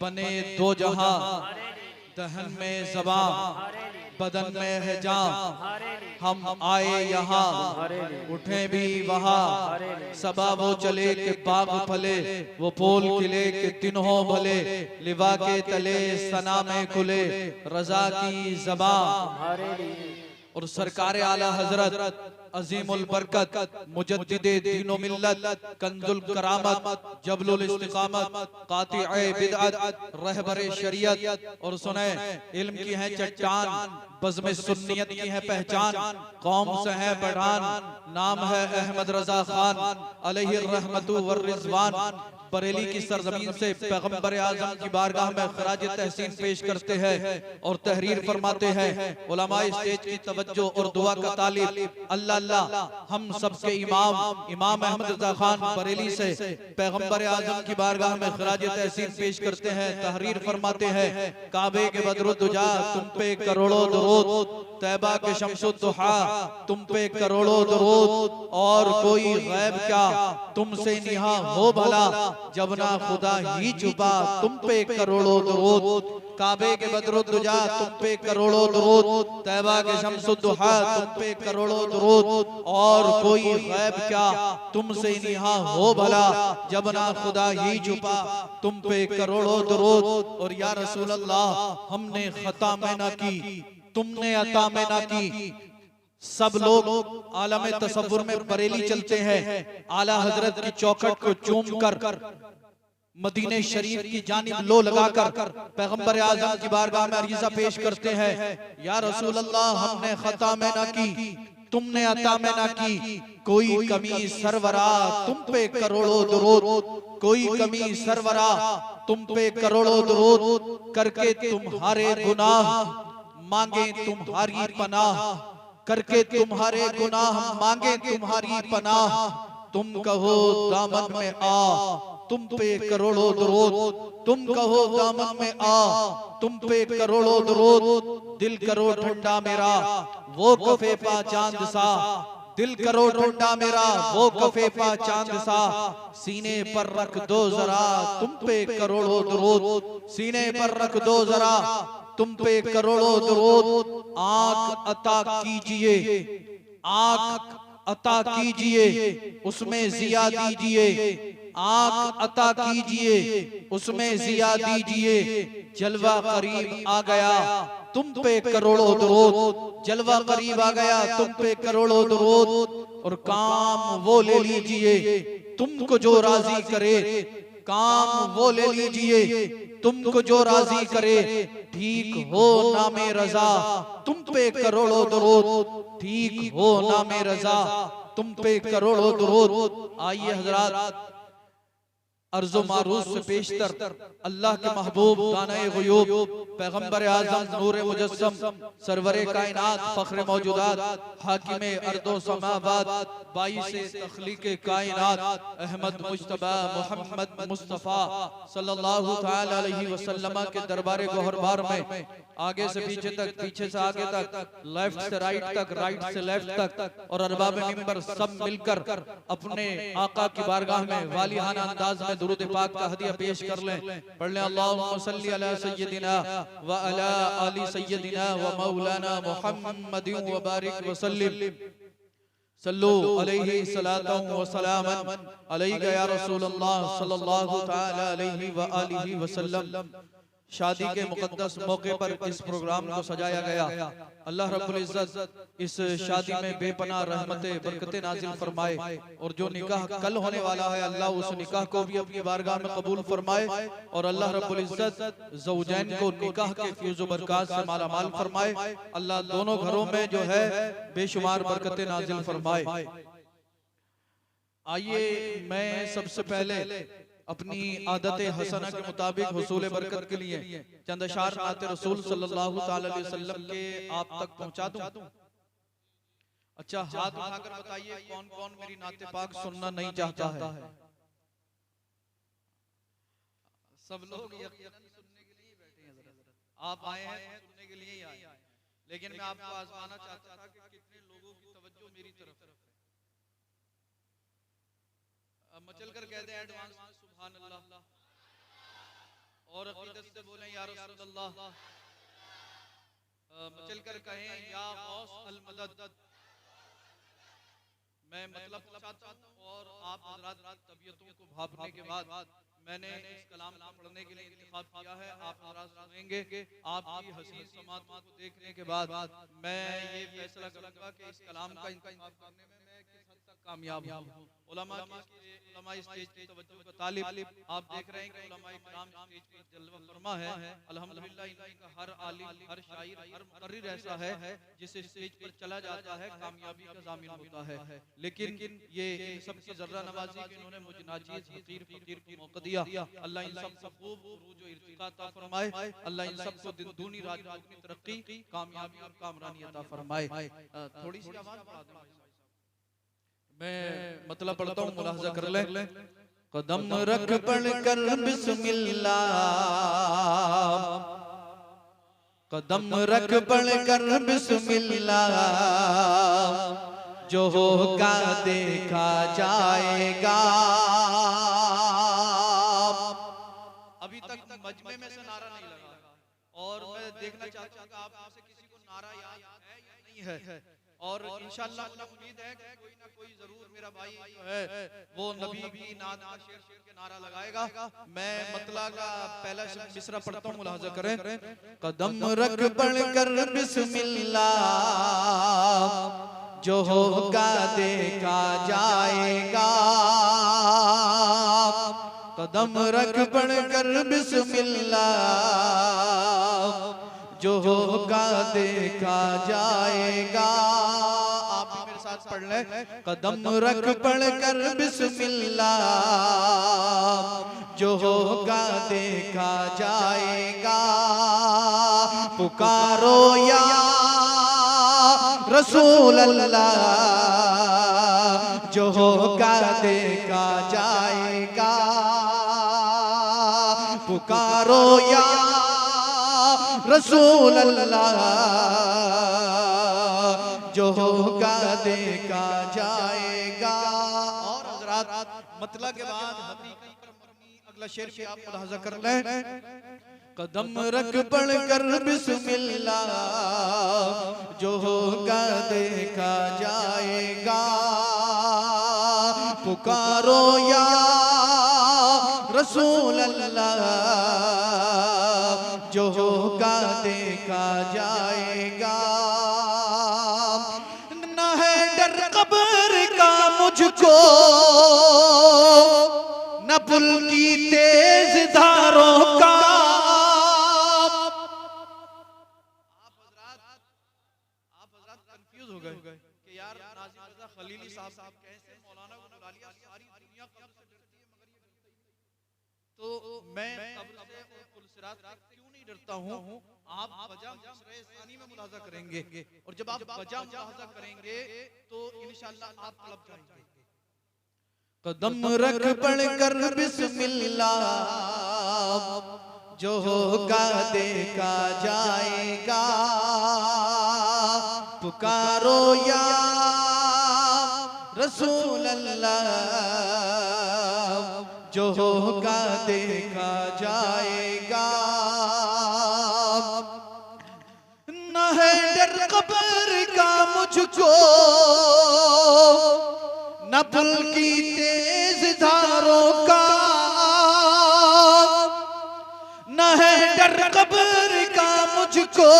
बने दो जहां, दहन में ज़बां, बदन में है जान। हम आए यहाँ, उठे भी वहाँ, सबा वो चले के बाग फले, वो पोल किले के दिन हो भले, लिवा के तले सना में खुले, रजा की ज़बां। और सरकार आला हजरत अजीमुल बरकत मुजद्दिदे दीनो मिल्लत कंजुल करामत जबलुल इस्तिकामत कातिए बिदअत रहबरे शरीयत। और सुने, इल्म की है चट्टान, बज़्म सुन्नियत की है पहचान, कौम से है बढ़ान, नाम है अहमद रजा खान अलैहि रहमतु वर रिज़वान। बरेली की सरजमीन से पैगंबर आज़म की बारगाह में खराज तहसीन पेश करते हैं और तहरीर फरमाते हैं। उलमाए स्टेज की तवज्जो और दुआ का तालिब। अल्लाह अल्लाह, हम सबके इमाम इमाम अहमद रजा खान बरेली से पैगंबर आज़म की बारगाह में खराज तहसीन पेश करते हैं, तहरीर फरमाते हैं। काबे के बदरुद्दुजा तुम पे करोड़ों दरूद, तैबा के शम्सुद्दुहा तुम पे करोड़ों दरूद, और कोई गैब क्या तुमसे निहा हो भला, जब ना खुदा ही छुपा तुम पे करोड़ों दरूद। काबे के बदरुद्दुजा तुम पे करोड़ों दरूद, तैबा के शम्सुद्दुहा तुम पे करोड़ों दरूद, और कोई गैब क्या तुमसे निहा हो भला, जब ना खुदा ही छुपा तुम पे करोड़ों दरूद। और या रसूल अल्लाह, हमने खता में ना की, तुमने अता में ना की। सब लोग आलम तसव्वुर में बरेली चलते हैं, आला हजरत की चौखट को चूम कर मदीने शरीफ की जानिब लो लगाकर पैगंबर आज़म की बारगाह में अरीज़ा पेश करते हैं। या रसूल अल्लाह, हमने खता में ना की, तुमने अता में ना की, कोई कमी सरवरा तुम पे करोड़ों दरूद, कोई कमी सरवरा तुम पे करोड़ों दरूद, करके तुम्हारे गुनाह मांगे तुम्हारी पनाह, करके तुम्हारे गुनाह मांगे तुम्हारी पनाह। तुम कहो दामन में आ, तुम पे करोड़ों दरूद, तुम कहो दामन में आ, तुम पे करोड़ों दरूद। दिल करो ठंडा मेरा वो कफे पा चांद सा, दिल करो ठंडा मेरा वो कफे पा चांद सा, सीने पर रख दो जरा तुम पे करोड़ों दरूद, सीने पर रख दो जरा तुम पे करोड़ों दरूद। आंख अता कीजिए, आंख अता कीजिए, उसमें जिया दीजिए, आंख अता कीजिए, उसमें जिया दीजिए। जलवा करीब आ गया तुम पे करोड़ों दरूद, जलवा करीब आ गया तुम पे करोड़ों दरूद। और काम वो ले लीजिए तुमको जो राजी करे, काम वो ले लीजिए तुमको जो राजी करे। ठीक हो नामे रजा तुम पे करोड़ों दरूद, ठीक हो नामे रजा तुम पे करोड़ों दरूद। आइए हजरात, अर्ज़ो मारूफ से पेशतर अल्लाह के महबूब दाने ग़ुयूब पैगंबर आज़म नूरे मुजस्सम सरवरे कायनात फ़ख्रे मौजूदात हाकिमे अर्दो समावात बाइसे तख़लीक़े कायनात अहमद मुज्तबा मोहम्मद मुस्तफ़ा सल्लल्लाहु तआला अलैहि वसल्लम के दरबार गौहरबार में आगे से पीछे तक, पीछे से आगे तक, लेफ्ट से राइट तक, राइट से लेफ्ट तक, और अरबाब मिंबर सब मिलकर अपने आका की बारगाह में वालिहाना अंदाज में दुरूद पाक का हदिया पेश कर लें। पढ़ लें अल्लाहुम्मा सल्ली अला सय्यदिना व अला आलि सय्यदिना व मौलाना मुहम्मदिन व बारिक व सल्लिम सल्लु अलैहि सलातु व सलामन अलैका या रसूलल्लाह सल्लल्लाहु तआला अलैहि व आलिहि व सल्लम। शादी के मुकद्दस मौके पर इस प्रोग्राम को सजाया गया। अल्लाह रब्बुल इज्जत इस शादी में बेपनाह रहमतें बरकतें नाजिल फरमाए, और जो निकाह कल होने वाला है अल्लाह उस निकाह को भी अपनी बारगाह में कबूल फरमाए, और अल्लाह रब्बुल इज्जत ज़ौजैन को निकाह के फ्यूज़ बरकत से मालामाल फरमाए। अल्लाह दोनों घरों में जो है बेशुमार बरकतें नाजिल फरमाए। आइए, मैं सबसे पहले अपनी आदत हसना के मुताबिक हुसूल बरकत के लिए चंद अशार नाते रसूल सल्लल्लाहु ताला अलैहि वसल्लम के आप तक पहुंचा दूं। अच्छा, हाथ उठाकर बताइए कौन कौन मेरी नाते पाक सुनना नहीं चाहता है। सब लोग यकीनन सुनने के लिए बैठे हैं, आप आए हैं सुनने के लिए ही आए, लेकिन मैं आपको आजमाना चाहता था कि कितने लोगों की तवज्जो मेरी तरफ है। मचल कर कहते हैं एडवांस में सुभान अल्लाह। से बोले या रसूलल्लाह, चल कर कहें या गौस अल मदद। मैं मतलब चाहता हूँ और आप हज़रात तबीयतों को भापने के बाद मैंने इस कलाम को पढ़ने के लिए इंतखाब किया है। आप हज़रात सुनेंगे। आपकी हसीन समातों को देखने के बाद मैं ये फैसला करूँगा कि इस कलाम का इंतखाब करने में मैं किस हद तक कामयाब हूँ। उलमा स्टेज की तवज्जो का तालिब आप देख रहे हैं कि उलमा इकराम स्टेज पर जलवा फरमा है। अल्हम्दुलिल्लाह इनका हर आलिम, हर शायर, हर मुकर्रिर ऐसा है जिस स्टेज पर चला जाता है कामयाबी का ज़ामिन होता है। लेकिन ये इन सब की ज़र्रा नवाज़ी कि इन्होंने मुझे नाचीज़ हकीर फकीर को मौका दिया। अल्लाह इन सब को खूब उरूज व इर्तिका अता फरमाए। अल्लाह इन सब को दिन दूनी रात चौगुनी तरक्की, कामयाबी और कामरानी अता फरमाए। थोड़ी सी आवाज़ बढ़ा दें। मैं मतलब पढ़ता हूँ, मुलाहजा कर ले। कदम रख पढ़ कर बिस्मिल्लाह, कदम रख पढ़ कर बिस्मिल्लाह, जो होगा देखा जाएगा। अभी तक मजमे में से नारा नहीं लगा और मैं देखना चाहता हूँ कि आप में से किसी को नारा याद है या नहीं है। और इंशाअल्लाह मुझे उम्मीद है कि कोई ना कोई जरूर मेरा भाई जो है वो नबी की नात का शेर के नारा लगाएगा। मैं मतलब का पहला मिसरा पढ़ता हूँ, मुलाहजा करें। कदम रख पढ़ कर बिस्मिल्लाह, जो होगा देखा जाएगा। कदम रख पढ़ कर बिस्मिल्लाह, जो होगा देखा जाएगा। आप भी मेरे साथ पढ़ लें। कदम रख पढ़ कर बिस्मिल्लाह, जो होगा देखा जाएगा। पुकारो या रसूल अल्लाह, जो होगा देखा जाएगा। पुकारो या रसूल अल्लाह, जो होगा देखा जाएगा। और हज़रात मतलब के बाद हकीकत पर मबनी अगला शेर पे आप मुलाहजा कर लें। कदम रख पढ़ कर बिस्मिल्लाह, जो होगा देखा जाएगा। पुकारो या रसूल अल्लाह, जो होगा देखा जाएगा। न है डर कब्र का मुझको, न पुल की तेज धारों का। आप हज़रात कंफ्यूज हो गए कि यार नाज़िम रज़ा खलीली साहब कैसे मौलाना को बुला लिया, सारी दुनिया कब्र से डरती है मगर ये डरते ही नहीं। तो मैं कब्र से और पुल सिरात से क्यों नहीं डरता हूँ। आप वजह सानी में मुलाहजा करेंगे और जब आप वजह मुलाहजा करेंगे तो इंशाअल्लाह आप तड़प जाएंगे। कदम रख पढ़ कर बिस्मिल्लाह, जो होगा देखा जाएगा। पुकारो या रसूल अल्लाह, जो होगा देखा जाएगा। न है डर कब्र का मुझको, न पुल की तेज धारों का। न है डर कब्र का मुझको,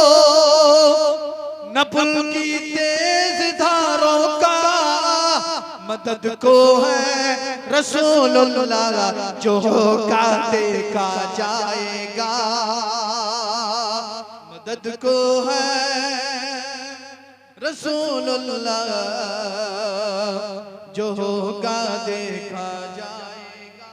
न पुल की तेज धारों का। मदद को है रसूलुल्लाह, जो होगा देखा जाएगा। मदद को है रसूलुल्लाह, जो होगा देखा जाएगा।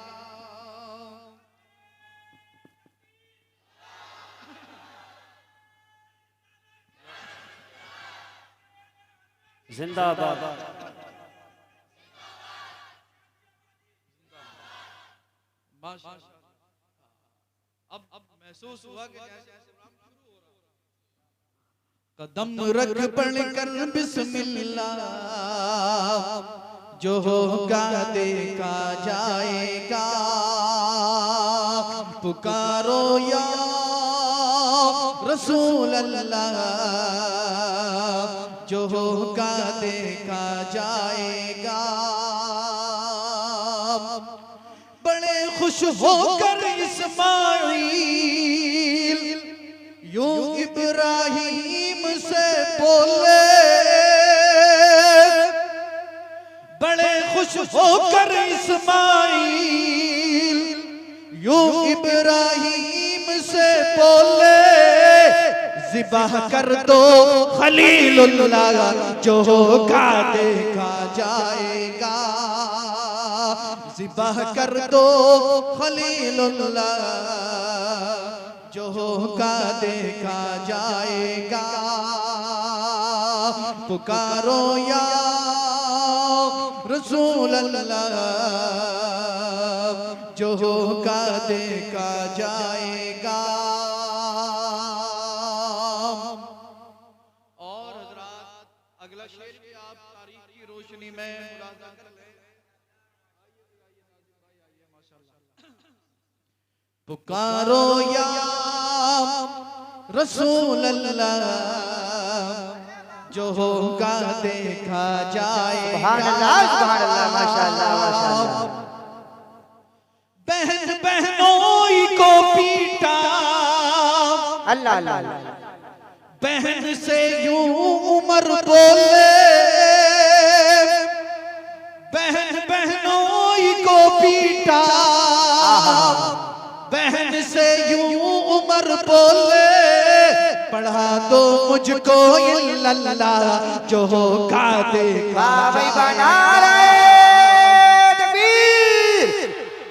जिंदाबाद। अब महसूस हुआ कि कदम रख पढ़ कर बिस्मिल्लाह, जो होगा देखा जाएगा। पुकारो या रसूल अल्लाह, जो होगा देखा जाएगा। बड़े खुश होकर इस्माइल यूं इब्राहिम से बोले, बड़े खुश होकर इस्माइल यूं इब्राहिम से बोले, ज़िबाह कर दो खलीलुल्लाह, जो होगा देखा जाएगा। ज़िबाह कर दो खलीलुल्लाह, जो होगा देखा जाएगा। पुकारो या रसूल अल्लाह, जो होगा देखा जाएगा। और हज़रात अगला शेर भी आप तारीख की रोशनी में मुलाज़ा कर लें। पुकारो या रसूल अल्लाह, जो होगा देखा जाएगा। सुभान अल्लाह, सुभान अल्लाह, माशाअल्लाह, माशाअल्लाह। बहन बहनोई को पीटा, अल्लाह अल्लाह। बहन से यूं उमर बोले, बहन बहनोई को पीटा, बहन से यूं उमर बोले, पढ़ा दो मुझको इल्लल्लाह, जो होगा देखा जाएगा। तकबीर,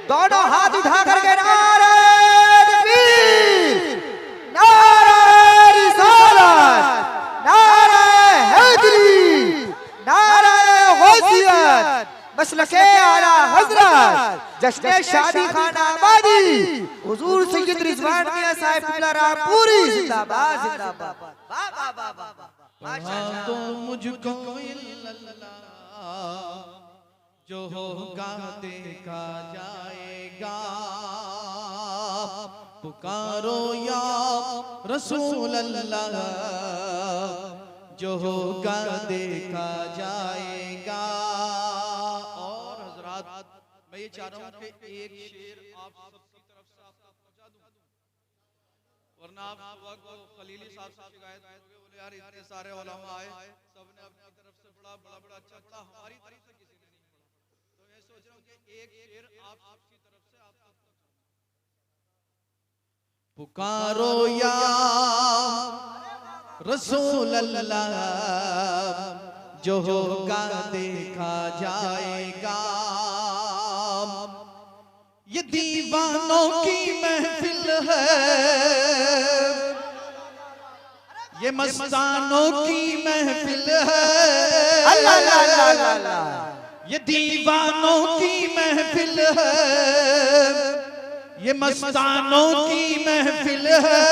दोनों हाथ उठा करके नारे तकबीर, नारे रिसालत, नारे हैदरी, नारे गौसियत, मसलके आला हज़रत, जश्न शादी खाना आबादी, हुजूर सैयद रिजवान मियां साहिब पूरी जिंदाबाद, जिंदाबाद। वाह वाह वाह वाह, पढ़ा दो मुझको इल्लल्लाह, जो होगा देखा जाएगा। पुकारो या रसूल अल्लाह, जो होगा देखा जाएगा। और हजरात मैं ये चाह रहा हूँ कि एक शेर आप सबकी तरफ से आप तक पहुंचा दूं, वरना आप वक्त खलीली साहब से शिकायत करोगे, बोले यार इतने सारे उलमा आए, सबने अपनी तरफ से बड़ा अच्छा पढ़ा, हमारी तरफ से किसी ने नहीं पढ़ा। तो मैं सोच रहा हूँ कि एक शेर आप सबकी तरफ से आप तक पुकारो या रसूल अल्लाह, जो होगा देखा जाएगा। ये दीवानों की महफिल है, ये मस्तानों की महफिल है, ये दीवानों की महफिल है, ये मस्तानों की महफिल है।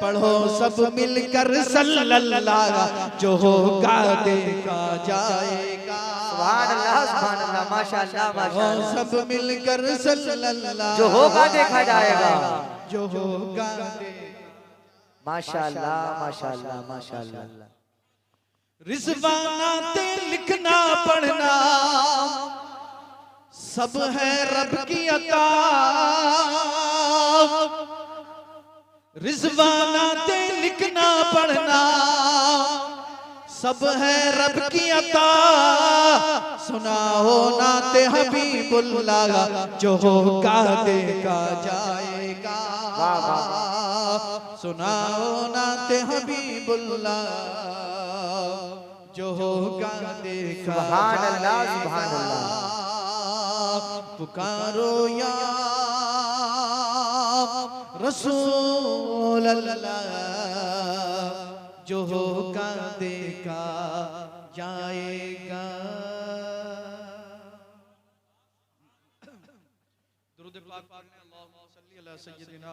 पढ़ो सब मिलकर सल्लल्लाह, जो होगा देखा जाएगा। सुभान अल्लाह, सुभान अल्लाह, माशाअल्लाह, माशाअल्लाह। सब मिलकर सल्लल्लाह, जो होगा देखा जाएगा, जो होगा माशाअल्लाह, माशाअल्लाह, माशाअल्लाह। रिज़वाना ते लिखना पढ़ना सब है रब की अता, रिज़वाना ते लिखना पढ़ना सब है रब की अता। सुनाओ नाते हबीबुल्लाह, जो होगा देखा जाएगा। सुनाओ नाते हबीबुल्लाह, जो होगा देखा सुभान अल्लाह, सुभान अल्लाह। पुकारो या रसूल अल्लाह, जो होगा देखा जाएगा। दुरूद पाक पढ़ने, अल्लाहुम्मा सल्ली अला सय्यिदिना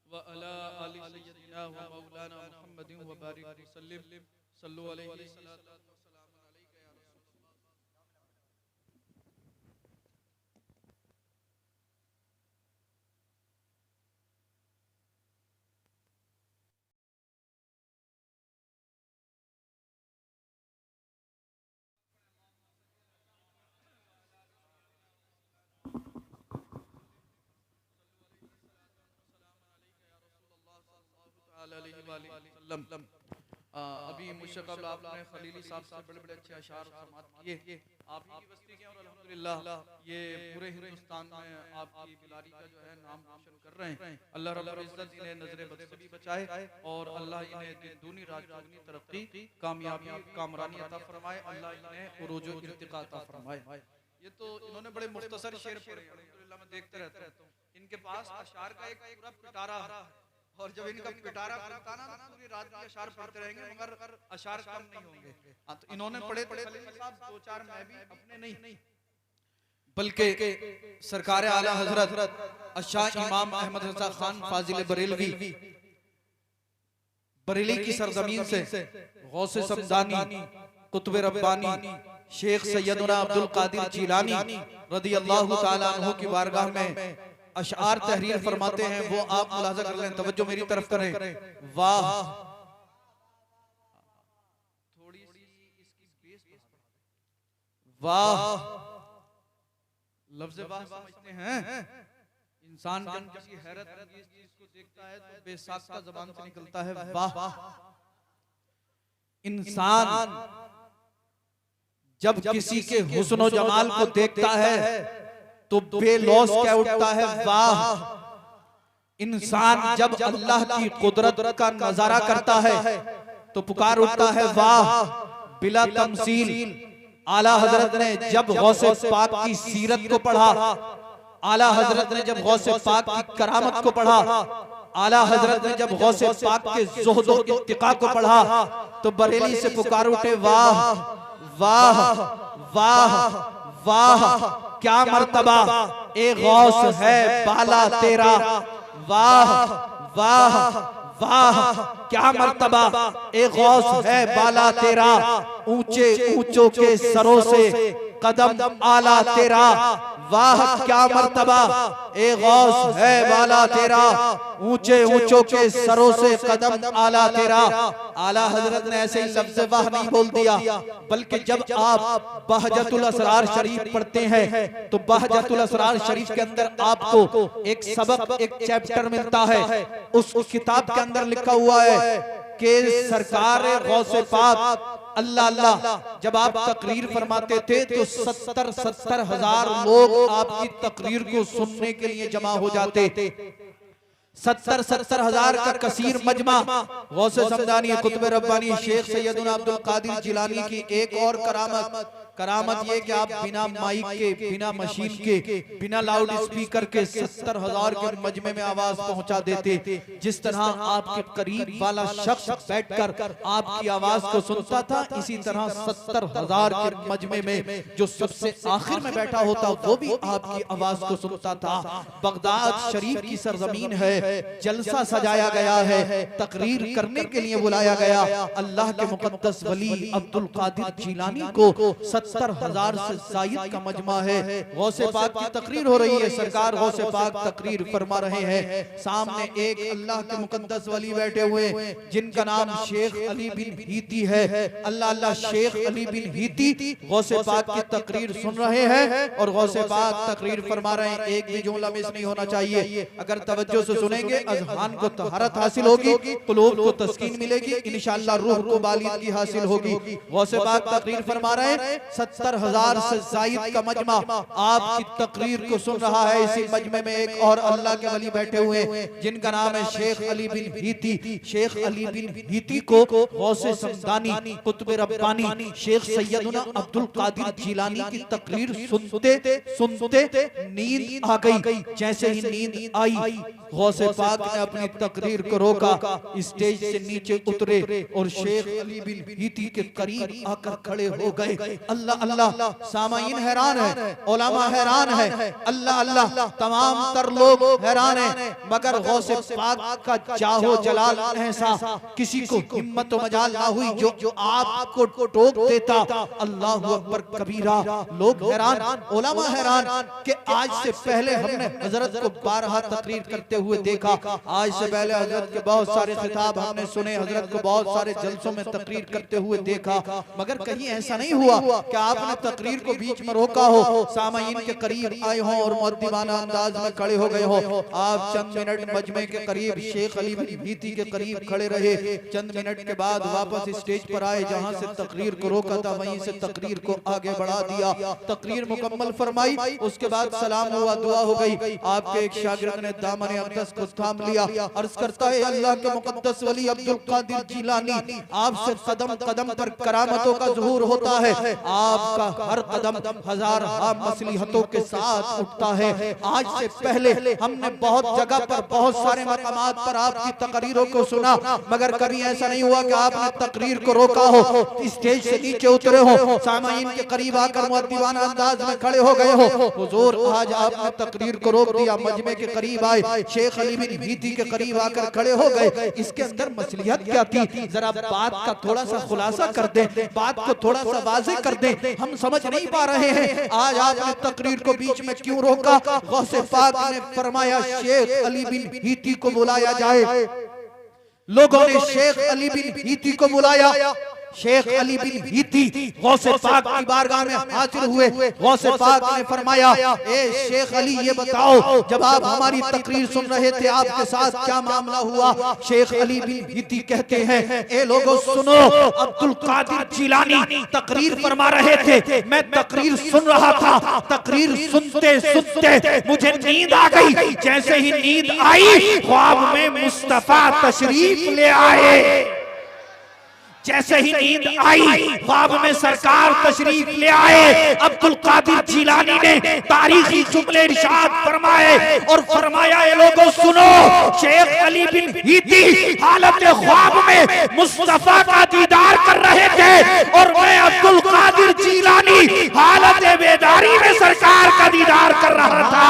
व अला आलि सय्यिदिना व मौलाना मुहम्मदिन व बारिक वसल्लिम। सल्लु अलैहि सल्लल्लाहु अलैहि वसल्लम अलैका या रसूलल्लाह। वसल्लम। अभी मुझसे कबल आपने खलीली साहब से बड़े-बड़े अच्छे अशार समात किए। आप ही की बस्ती के और अल्हम्दुलिल्लाह ये पूरे हिंदुस्तान में आपकी बिलारी का जो है नाम रोशन कर रहे हैं। अल्लाह रब्बुल इज्जत इन्हें नजर बद से भी बचाए और अल्लाह इन्हें दिन दूनी रात चौगुनी तरक्की, कामयाबी, कामरानी अता फरमाए। अल्लाह इन्हें उरूज व इर्तिका अता फरमाए। ये तो इन्होंने बड़े मुख्तसर शेर पढ़े, अल्हम्दुलिल्लाह मैं देखते रहता हूँ। इनके पास अशार का एक पूरा पिटारा है और जब इनका पिटारा पड़ता ना पूरी रात के अशार पढ़ते रहेंगे मगर अशार कम नहीं होंगे। तो इन्होंने पढ़े साहब दो चार मैं भी अपने नहीं बल्कि सरकार आला हजरत अशाह इमाम अहमद रजा खान फाजिल बरेलवी बरेली की सरजमीन से गौसे समदानी कुतुब रब्बानी शेख सैयदना अब्दुल कादिर जिलानी रदी अल्लाह ताला अन्हु की बारगाह में अशार तहरीर फरमाते हैं। वो आप मुलाजा कर लें, तवज्जो मेरी तरफ करें। वाह थोड़ी सी इसकी बेस वाह लफ्ज़ वाह समझते हैं। इंसान जब किसी हैरत अंगेज चीज को देखता है तो बेसाख्ता ज़बान से निकलता है वाह। इंसान जब किसी के हुस्न व जमाल को देखता है तो बेलौस कह उठता है वाह। इंसान जब अल्लाह की कुदरत का नजारा करता है तो पुकार उठता है वाह। बिला तमसील आला हजरत ने जब गौसे पाक की सीरत को पढ़ा, आला हजरत ने जब गौसे पाक की करामत को पढ़ा, आला हजरत ने जब गौसे पाक के ज़ुहद व इत्तिका को पढ़ा तो बरेली से पुकार उठे वाह वाह वाह वाह। क्या मर्तबा ए गौस है बाला तेरा, वाह वाह वाह। क्या मर्तबा ए गौस है बाला तेरा, ऊंचे ऊंचों के सरों से कदम आला तेरा, वाह। क्या मर्तबा ए गौस है बाला तेरा, ऊंचे ऊंचों के सरों से कदम आला तेरा। आला हजरत ने ऐसे ही लफ्ज़ वाह नहीं बोल दिया बल्कि जब आप बहजतुल असरार शरीफ पढ़ते हैं तो बहजतुल असरार शरीफ के अंदर आपको एक सबक, एक चैप्टर मिलता है। उस किताब के अंदर लिखा हुआ है कि सरकार गौसे पाक अल्लाह अल्लाह जब आप तकरीर फरमाते थे तो 70 हजार लोग आपकी तकरीर को सुनने के लिए जमा हो जाते। 70 हजार का कसीर मजमा गौसे समदानी कुतुब रब्बानी शेख सैयदना अब्दुल कादिर जिलानी की एक और करामत ये कि आप बिना माइक के, बिना मशीन के, बिना लाउड स्पीकर के 70 हजार के मजमे में आवाज पहुंचा देते। जिस तरह आपके करीब वाला शख्स बैठकर आपकी आवाज को सुनता था, इसी तरह 70 हजार के मजमे में जो सबसे आखिर में बैठा होता वो भी आपकी आवाज को सुनता था। बगदाद शरीफ की सरजमीन है, जलसा सजाया गया है, तकरीर करने के लिए बुलाया गया। अल्लाह के मुकद्दस वली अब्दुल कादिर जिलानी को 70 हजार से जायद का मजमा है। गौसे पाक की तकरीर हो रही है, सरकार गौसे पाक तकरीर फरमा रहे हैं। सामने एक अल्लाह के मुकद्दस वली बैठे हुए जिनका नाम शेख अली बिन हीती है। अल्लाह अल्लाह शेख अली बिन हीती गौसे पाक की तकरीर सुन रहे हैं और गौसे पाक तकरीर फरमा रहे हैं। एक भी जुमला मिस नहीं होना चाहिए। अगर तवज्जो से सुनेंगे अज़हान को तहरत हासिल होगी, क़ुलूब को तस्कीन मिलेगी, इंशाअल्लाह रूह को बालिदगी हासिल होगी। गौसे पाक तकरीर फरमा रहे हैं, 70 हजार से जायद का मजमा आपकी तकरीर को सुन रहा है। इसी मजमे में एक और अल्लाह के वली बैठे हुए जिनका नाम है शेख अली बिन हीती। शेख अली बिन हीती को गौसे समदानी कुतुब रब्बानी शेख सैयदना अब्दुल कादिर जिलानी की तकरीर सुनते सुनते नींद आ गई। जैसे ही नींद आई गौसे पाक ने अपनी तकरीर को रोका, स्टेज से नीचे उतरे और शेख अली बिन हीती के करीब आकर खड़े हो गए। अल्लाह अल्लाह, सामाईन हैरान है, उलमा हैरान है, अल्लाह अल्लाह तमाम तर लोग हैरान है, मगर गौसे पाक का चाहो जलाल ऐसा किसी को हिम्मत व मजाल ना हुई जो आपको टोक देता। अल्लाह अकबर कबीरा। लोग हैरान, उलमा हैरान कि आज से पहले हमने हजरत को 12 तकरीर करते हुए देखा, आज से पहले हजरत के बहुत सारे खिताब हमने सुने, हजरत को बहुत सारे जलसों में तकरीर करते हुए देखा, मगर कहीं ऐसा नहीं हुआ कि आपने तकरीर को बीच में रोका हो, सामाईन के करीब आए हो और मुअद्दिबाना अंदाज में खड़े हो गए हो। आप चंद मिनट मजमे के करीब शेख अली बिन भीती के करीब खड़े रहे। चंद मिनट के बाद वापस स्टेज पर आए, जहां से तकरीर को रोका था वहीं से तकरीर को आगे बढ़ा दिया। तकरीर मुकम्मल फरमाई, उसके बाद सलाम हुआ, दुआ हो गई। आपके एक शागिर्द ने दामन अक़दस को थाम लिया, अर्ज करता है अल्लाह के मुक़द्दस वली अब्दुल कादिर जिलानी, आपसे कदम कदम पर करामतों का ज़ुहूर होता है। आपका हर कदम हजार मसलिहतों के साथ उठता है। आज से पहले हमने बहुत जगह पर बहुत सारे मकामात पर आपकी तकरीरों को सुना, मगर कभी ऐसा नहीं हुआ कि आपने तकरीर को रोका हो, स्टेज से नीचे उतरे हो, सामाईन के करीब आकर मुअद्दिबाना अंदाज में खड़े हो गए हो। हुजूर आज आपने तकरीर को रोक दिया, मजमे के करीब आए, शेख अली बिन भीती के करीब आकर खड़े हो गए। इसके अंदर मसलियत क्या थी, जरा बात का थोड़ा सा खुलासा कर दे, बात को थोड़ा सा वाज़ेह कर दे, हम समझ नहीं पा रहे हैं। आज आपने तकरीर को बीच में क्यों रोका? गौसे पाक ने फरमाया शेख अली बिन भीती को बुलाया जाए। लोगों ने शेख अली बिन भीती को बुलाया। शेख अली बिन भीती गौसे पाक की बारगाह में हाजिर हुए। गौसे पाक ने फरमाया, ए शेख अली ये बताओ, जब आप हमारी तकरीर सुन रहे थे आपके साथ क्या मामला हुआ? शेख अली बिन भीती कहते हैं, ए लोगों सुनो, अब्दुल कादिर जिलानी तकरीर फरमा रहे थे, मैं तकरीर सुन रहा था। तकरीर सुनते सुनते मुझे नींद आ गई। जैसे ही नींद आई, ख्वाब में मुस्तफा तशरीफ ले आए। जैसे ही नींद आई, ख्वाब में सरकार तशरीफ ले आए। अब्दुल कादिर जिलानी ने तारीखी जुमले इरशाद फरमाए और फरमाया, ए लोगों सुनो, शेख अली बिन भीती हालत ख्वाब में मुस्तफा का दीदार कर रहे थे और मैं अब्दुल कादिर जिलानी हालत बेदारी में सरकार का दीदार कर रहा था।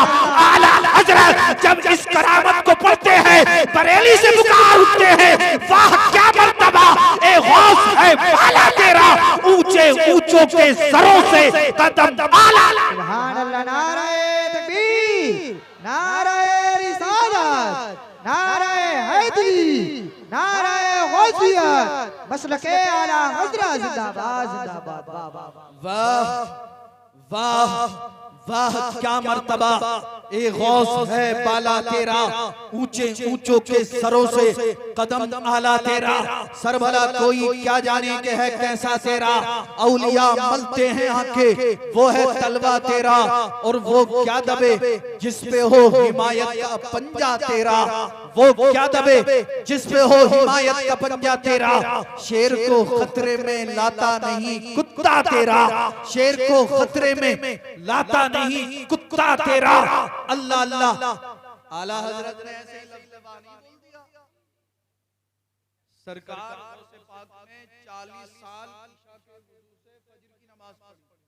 आला हजरत जब इस करामत को पढ़ते हैं, बरेली से पुकार उठते हैं, वाह क्या मर्तबा, ए है बाला तेरा, ऊंचे ऊंचों के सरों से कदम आला। सुभान अल्लाह, नारे तकबीर, नारे रिसालत, नारे हैदरी, नारे गौसियत, मसलके आला हजरत जिंदाबाद जिंदाबाद। वाह वाह वाह क्या मर्तबा, ए गौस है बाला तेरा, ऊंचे ऊंचों के सरों से कदम आला तेरा। सर भला कोई क्या जाने के है कैसा तेरा, औलिया मलते हैं आंखें, वो है तलवा तेरा, और वो क्या दबे जिस पे हो हिमायत का पंजा तेरा, वो क्या दबे जिस पे हो हिमायत का पंजा तेरा। शेर को खतरे में लाता नहीं कुत्ता तेरा, शेर को खतरे में लाता नहीं कुत्ता तेरा। अल्लाह अल्लाह, आला हजरत ने ऐसे लफ्ज़ नहीं बोल दिया। सरकार से पाक में 40 साल इशा के वुज़ू से फजर की नमाज पढ़ी।